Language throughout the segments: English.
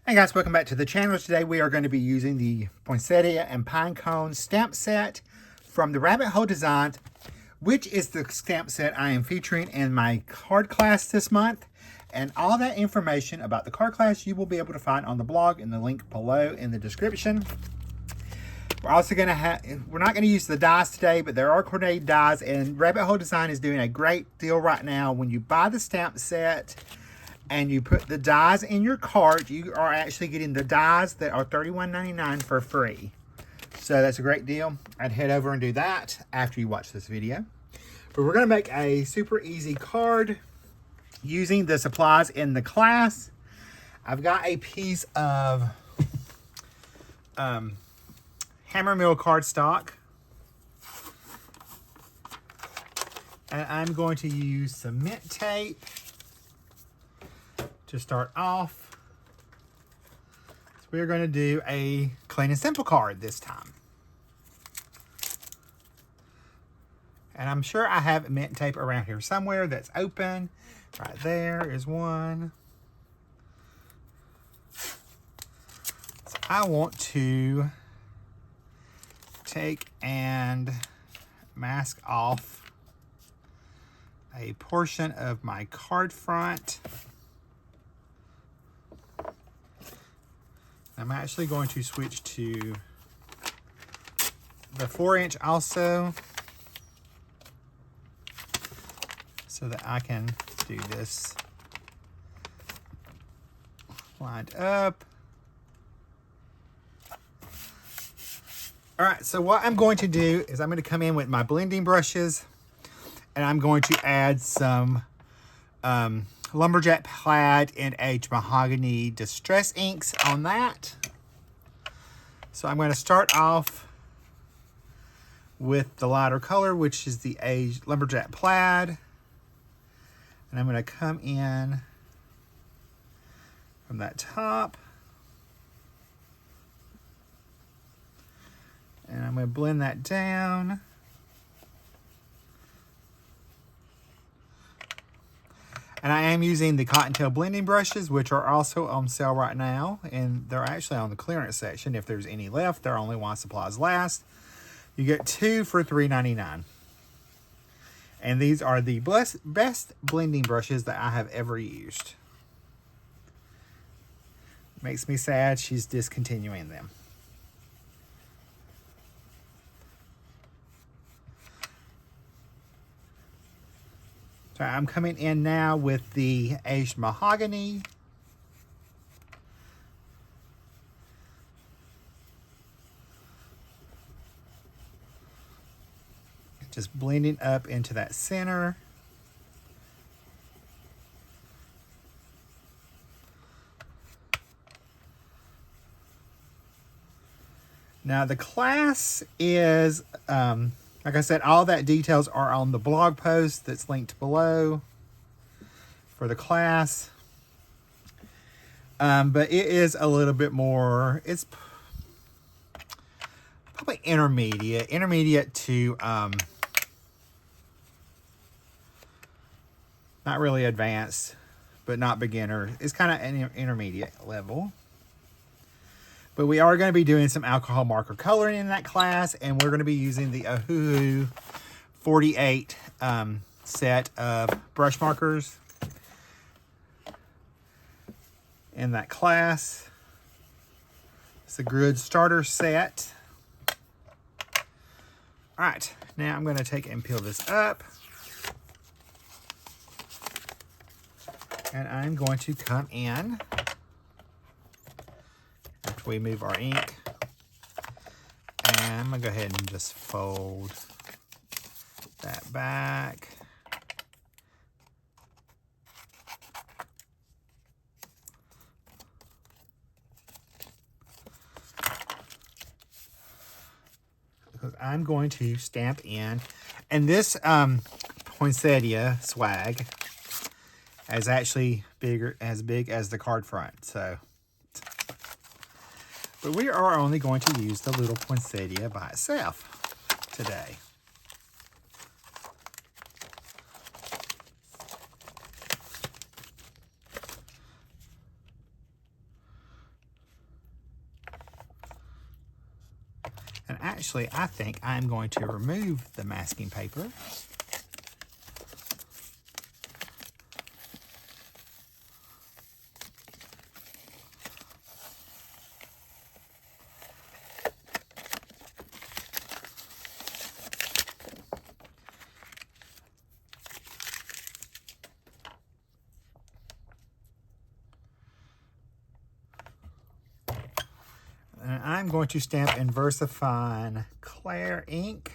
Hey guys, welcome back to the channel. Today we are going to be using the poinsettia and pine cone stamp set from the Rabbit Hole Designs, which is the stamp set I am featuring in my card class this month. And all that information about the card class you will be able to find on the blog in the link below in the description. We're also going to we're not going to use the dies today, but there are coordinated dies, and Rabbit Hole Design is doing a great deal right now. When you buy the stamp set and you put the dies in your cart, you are actually getting the dies that are $31.99 for free. So that's a great deal. I'd head over and do that after you watch this video. But we're going to make a super easy card using the supplies in the class. I've got a piece of hammer mill cardstock, and I'm going to use cement tape to start off. So we're going to do a clean and simple card this time. And I'm sure I have mint tape around here somewhere that's open. Right there is one. So I want to take and mask off a portion of my card front. I'm actually going to switch to the 4-inch also, so that I can do this lined up. All right, so what I'm going to do is I'm going to come in with my blending brushes, and I'm going to add some lumberjack plaid and aged mahogany distress inks on that. So I'm going to start off with the lighter color, which is the aged lumberjack plaid, and I'm going to come in from that top, and I'm going to blend that down. And I am using the Cottontail blending brushes, which are also on sale right now. And they're actually on the clearance section. If there's any left, they're only while supplies last. You get 2 for $3.99. And these are the best blending brushes that I have ever used. Makes me sad she's discontinuing them. So I'm coming in now with the aged mahogany. Just blending up into that center. Now the class is, like I said, all that details are on the blog post that's linked below for the class. But it is a little bit more, it's probably intermediate to not really advanced, but not beginner. It's kind of an intermediate level. But we are going to be doing some alcohol marker coloring in that class, and we're going to be using the Ohuhu 48 set of brush markers in that class. It's a good starter set. All right, now I'm going to take and peel this up. And I'm going to come in after we move our ink. And I'm going to go ahead and just fold that back. Because I'm going to stamp in. And this poinsettia swag is actually as big as the card front. So, but we are only going to use the little poinsettia by itself today. Actually, I think I'm going to remove the masking paper. And I'm going to stamp in VersaFine Clear ink.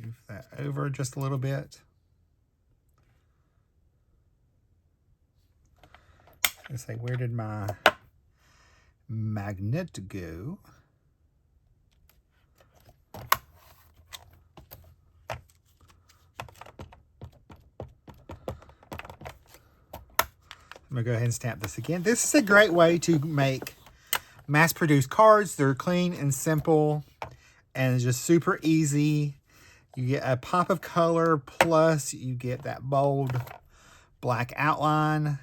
Move that over just a little bit. I say, where did my magnet go? I'm gonna go ahead and stamp this again. This is a great way to make mass-produced cards. They're clean and simple and it's just super easy. You get a pop of color, plus you get that bold black outline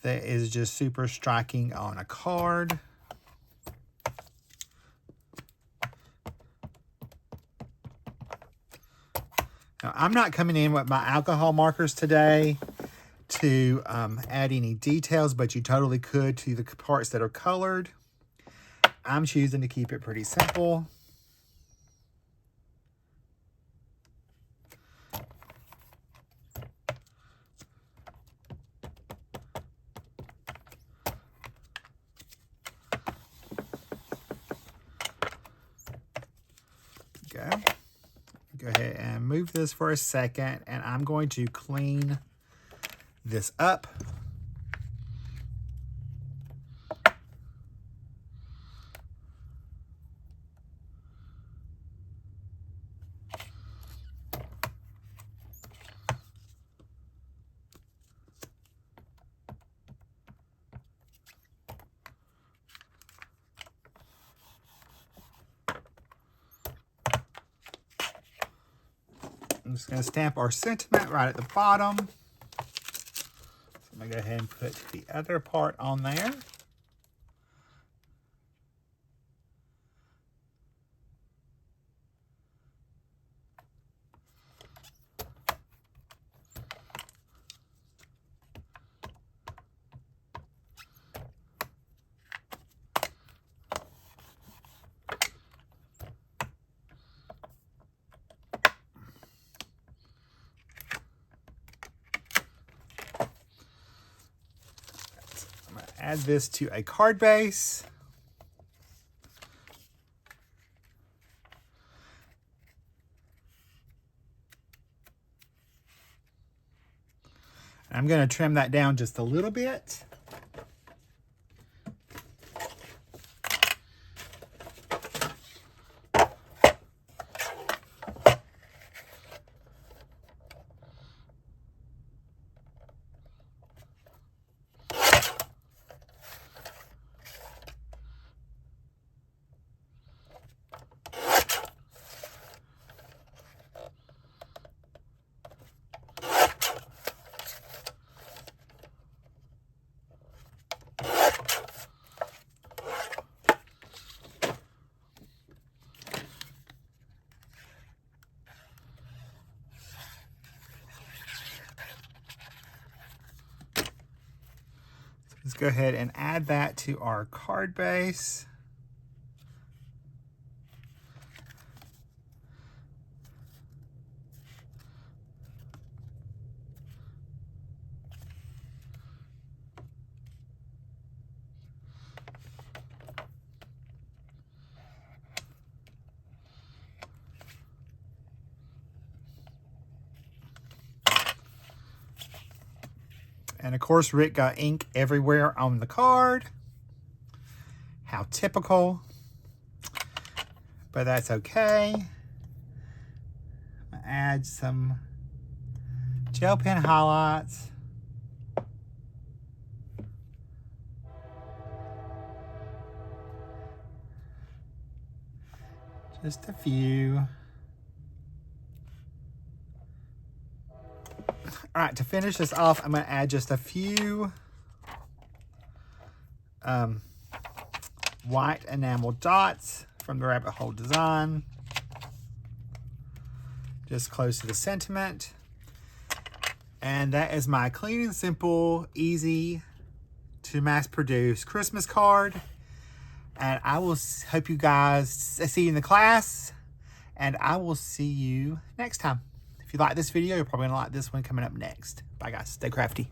that is just super striking on a card. Now, I'm not coming in with my alcohol markers today to add any details, but you totally could to the parts that are colored. I'm choosing to keep it pretty simple. Go ahead and move this for a second, and I'm going to clean this up. I'm just going to stamp our sentiment right at the bottom. So I'm going to go ahead and put the other part on there. Add this to a card base. I'm going to trim that down just a little bit. Let's go ahead and add that to our card base. And of course, Rick got ink everywhere on the card. How typical. But that's okay. add some gel pen highlights. Just a few. All right, to finish this off, I'm going to add just a few white enamel dots from the rabbit hole design, just close to the sentiment. And that is my clean and simple, easy to mass produce Christmas card. And I will hope you guys see you in the class, and I will see you next time. If you like this video, you're probably gonna like this one coming up next. Bye guys, stay crafty.